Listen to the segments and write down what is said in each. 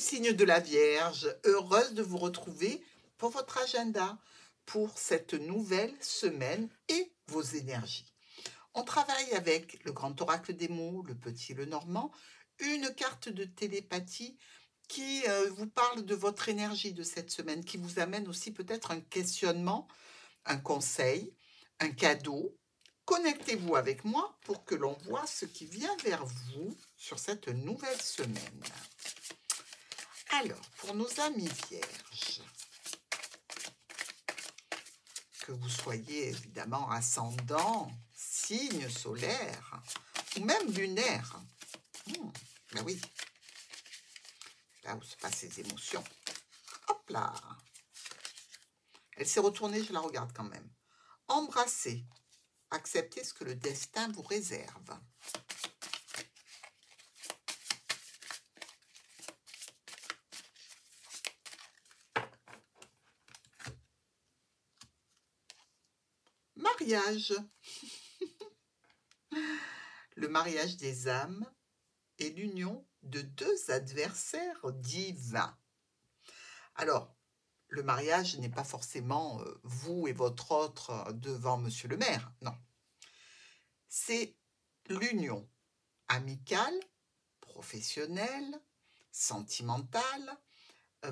signe de la Vierge, heureuse de vous retrouver pour votre agenda, pour cette nouvelle semaine et vos énergies. On travaille avec le grand oracle des mots, le petit le normand, une carte de télépathie qui vous parle de votre énergie de cette semaine, qui vous amène aussi peut-être un questionnement, un conseil, un cadeau. Connectez-vous avec moi pour que l'on voit ce qui vient vers vous sur cette nouvelle semaine. Alors, pour nos amis vierges, que vous soyez évidemment ascendant, signe solaire ou même lunaire, ben oui, là où se passent les émotions. Hop là, elle s'est retournée, je la regarde quand même. Embrassez, acceptez ce que le destin vous réserve. Mariage. Le mariage des âmes est l'union de deux adversaires divins. Alors, le mariage n'est pas forcément vous et votre autre devant monsieur le maire, non. C'est l'union amicale, professionnelle, sentimentale,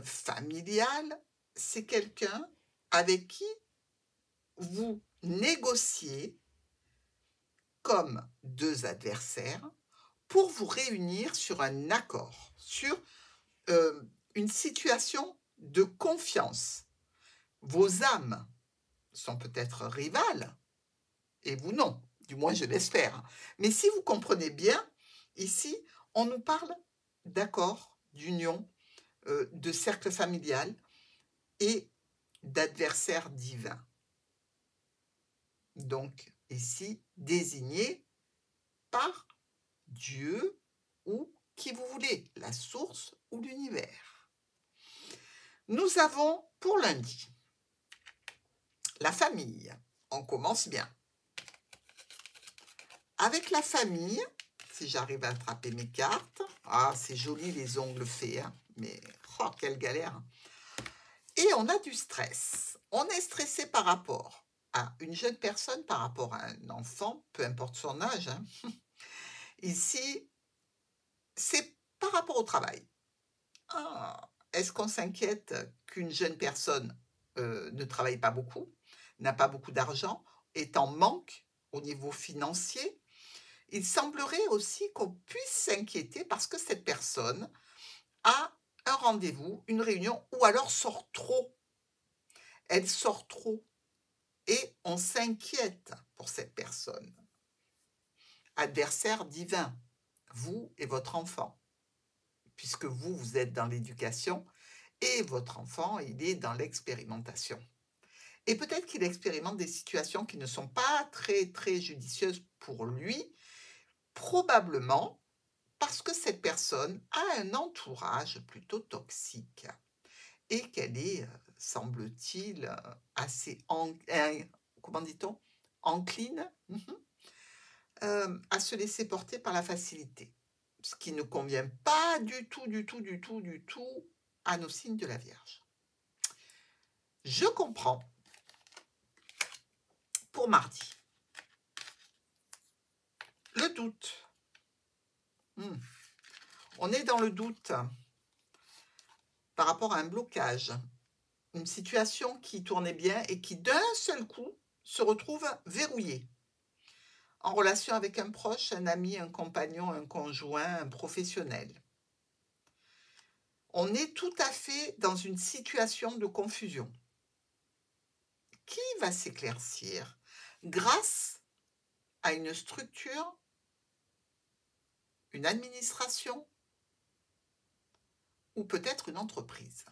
familiale. C'est quelqu'un avec qui vous négociez comme deux adversaires pour vous réunir sur un accord, sur une situation de confiance. Vos âmes sont peut-être rivales, et vous non, du moins je l'espère. Mais si vous comprenez bien, ici, on nous parle d'accord, d'union, de cercle familial et d'adversaire divin. Donc, ici, désigné par Dieu ou qui vous voulez, la source ou l'univers. Nous avons pour lundi la famille. On commence bien. Avec la famille, si j'arrive à attraper mes cartes, ah c'est joli les ongles faits, hein, mais oh, quelle galère. Et on a du stress. On est stressé par rapport à une jeune personne, par rapport à un enfant, peu importe son âge. Hein. Ici, c'est par rapport au travail. Ah, est-ce qu'on s'inquiète qu'une jeune personne ne travaille pas beaucoup, n'a pas beaucoup d'argent, est en manque au niveau financier? Il semblerait aussi qu'on puisse s'inquiéter parce que cette personne a un rendez-vous, une réunion, ou alors sort trop. Elle sort trop et on s'inquiète pour cette personne. Adversaire divin, vous et votre enfant, puisque vous, vous êtes dans l'éducation et votre enfant, il est dans l'expérimentation. Et peut-être qu'il expérimente des situations qui ne sont pas très judicieuses pour lui, probablement parce que cette personne a un entourage plutôt toxique et qu'elle est, semble-t-il, assez, comment dit-on, encline à se laisser porter par la facilité, ce qui ne convient pas du tout à nos signes de la Vierge. Je comprends. Pour mardi, le doute. On est dans le doute par rapport à un blocage, une situation qui tournait bien et qui d'un seul coup se retrouve verrouillée. En relation avec un proche, un ami, un compagnon, un conjoint, un professionnel. On est tout à fait dans une situation de confusion qui va s'éclaircir grâce à une structure, une administration ou peut-être une entreprise.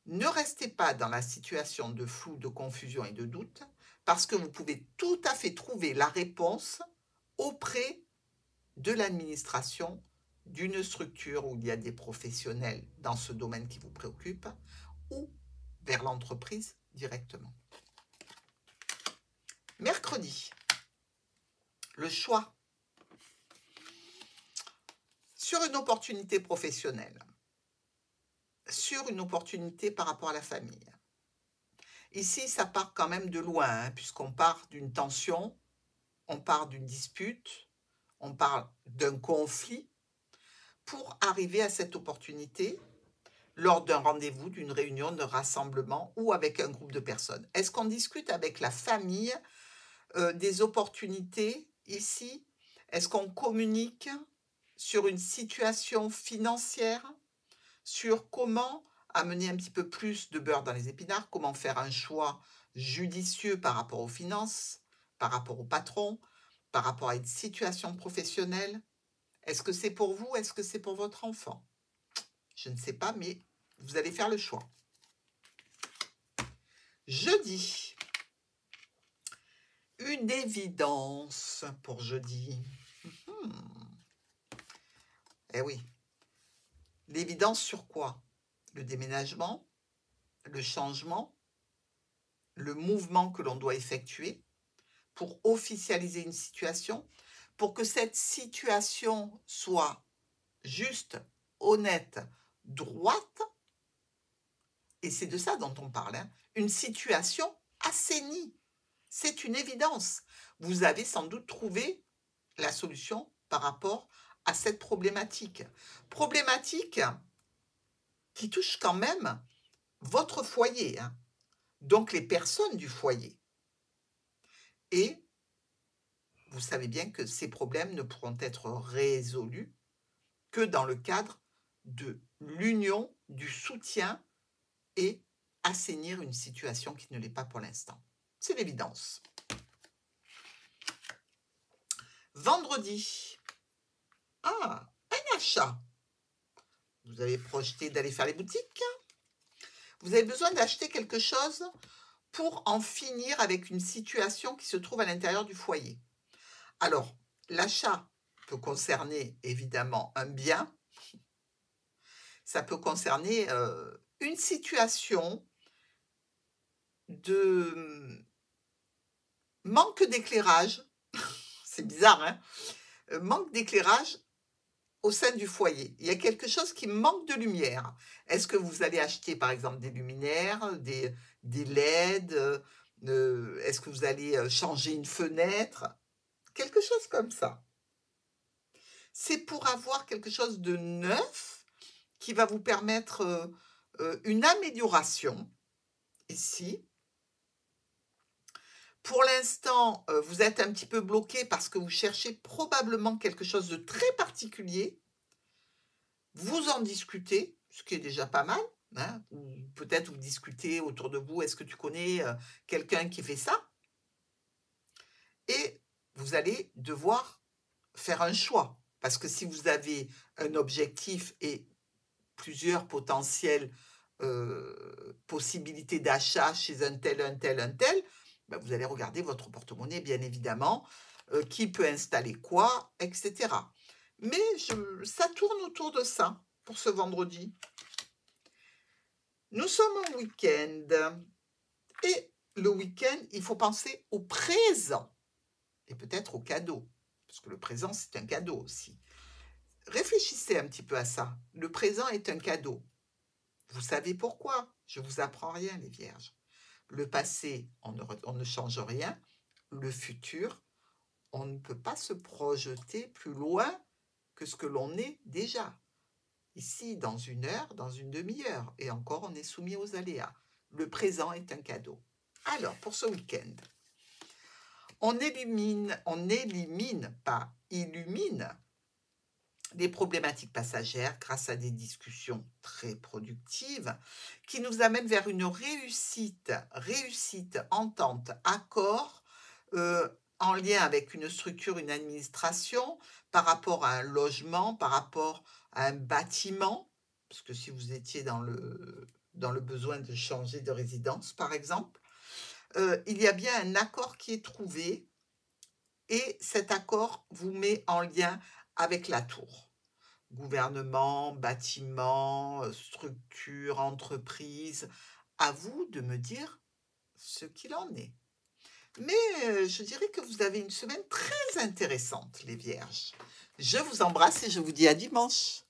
Ne restez pas dans la situation de flou, de confusion et de doute parce que vous pouvez tout à fait trouver la réponse auprès de l'administration, d'une structure où il y a des professionnels dans ce domaine qui vous préoccupe ou vers l'entreprise directement. Mercredi, le choix sur une opportunité professionnelle. sur une opportunité par rapport à la famille. Ici, ça part quand même de loin, hein, puisqu'on part d'une tension, on part d'une dispute, on parle d'un conflit pour arriver à cette opportunité lors d'un rendez-vous, d'une réunion, d'un rassemblement ou avec un groupe de personnes. Est-ce qu'on discute avec la famille des opportunités ici? Est-ce qu'on communique sur une situation financière, sur comment amener un petit peu plus de beurre dans les épinards, comment faire un choix judicieux par rapport aux finances, par rapport au patron, par rapport à une situation professionnelle? Est-ce que c'est pour vous? Est-ce que c'est pour votre enfant? Je ne sais pas, mais vous allez faire le choix. Jeudi. Une évidence pour jeudi. Eh oui. L'évidence sur quoi? Le déménagement, le changement, le mouvement que l'on doit effectuer pour officialiser une situation, pour que cette situation soit juste, honnête, droite, et c'est de ça dont on parle, hein, une situation assainie. C'est une évidence. Vous avez sans doute trouvé la solution par rapport à cette problématique. Problématique qui touche quand même votre foyer, hein, donc les personnes du foyer. Et vous savez bien que ces problèmes ne pourront être résolus que dans le cadre de l'union, du soutien et assainir une situation qui ne l'est pas pour l'instant. C'est l'évidence. Vendredi. Ah, un achat. Vous avez projeté d'aller faire les boutiques. Vous avez besoin d'acheter quelque chose pour en finir avec une situation qui se trouve à l'intérieur du foyer. Alors, l'achat peut concerner évidemment un bien. Ça peut concerner une situation de manque d'éclairage. C'est bizarre, hein? Manque d'éclairage au sein du foyer. Il y a quelque chose qui manque de lumière. Est-ce que vous allez acheter, par exemple, des luminaires, des LED? Est-ce que vous allez changer une fenêtre? Quelque chose comme ça. C'est pour avoir quelque chose de neuf qui va vous permettre une amélioration ici. Pour l'instant, vous êtes un petit peu bloqué parce que vous cherchez probablement quelque chose de très particulier. Vous en discutez, ce qui est déjà pas mal, hein, ou peut-être vous discutez autour de vous, est-ce que tu connais quelqu'un qui fait ça? Et vous allez devoir faire un choix, parce que si vous avez un objectif et plusieurs potentielles possibilités d'achat chez un tel, ben vous allez regarder votre porte-monnaie, bien évidemment, qui peut installer quoi, etc. Mais ça tourne autour de ça pour ce vendredi. Nous sommes en week-end. Et le week-end, il faut penser au présent. Et peut-être au cadeau. Parce que le présent, c'est un cadeau aussi. Réfléchissez un petit peu à ça. Le présent est un cadeau. Vous savez pourquoi? Je ne vous apprends rien, les vierges. Le passé, on ne change rien. Le futur, on ne peut pas se projeter plus loin que ce que l'on est déjà. Ici, dans une heure, dans une demi-heure. Et encore, on est soumis aux aléas. Le présent est un cadeau. Alors, pour ce week-end, on illumine, les problématiques passagères grâce à des discussions très productives qui nous amènent vers une réussite, entente, accord, en lien avec une structure, une administration, par rapport à un logement, par rapport à un bâtiment, parce que si vous étiez dans le besoin de changer de résidence, par exemple, il y a bien un accord qui est trouvé et cet accord vous met en lien avec la tour. Gouvernement, bâtiment, structure, entreprise, à vous de me dire ce qu'il en est. Mais je dirais que vous avez une semaine très intéressante, les vierges. Je vous embrasse et je vous dis à dimanche.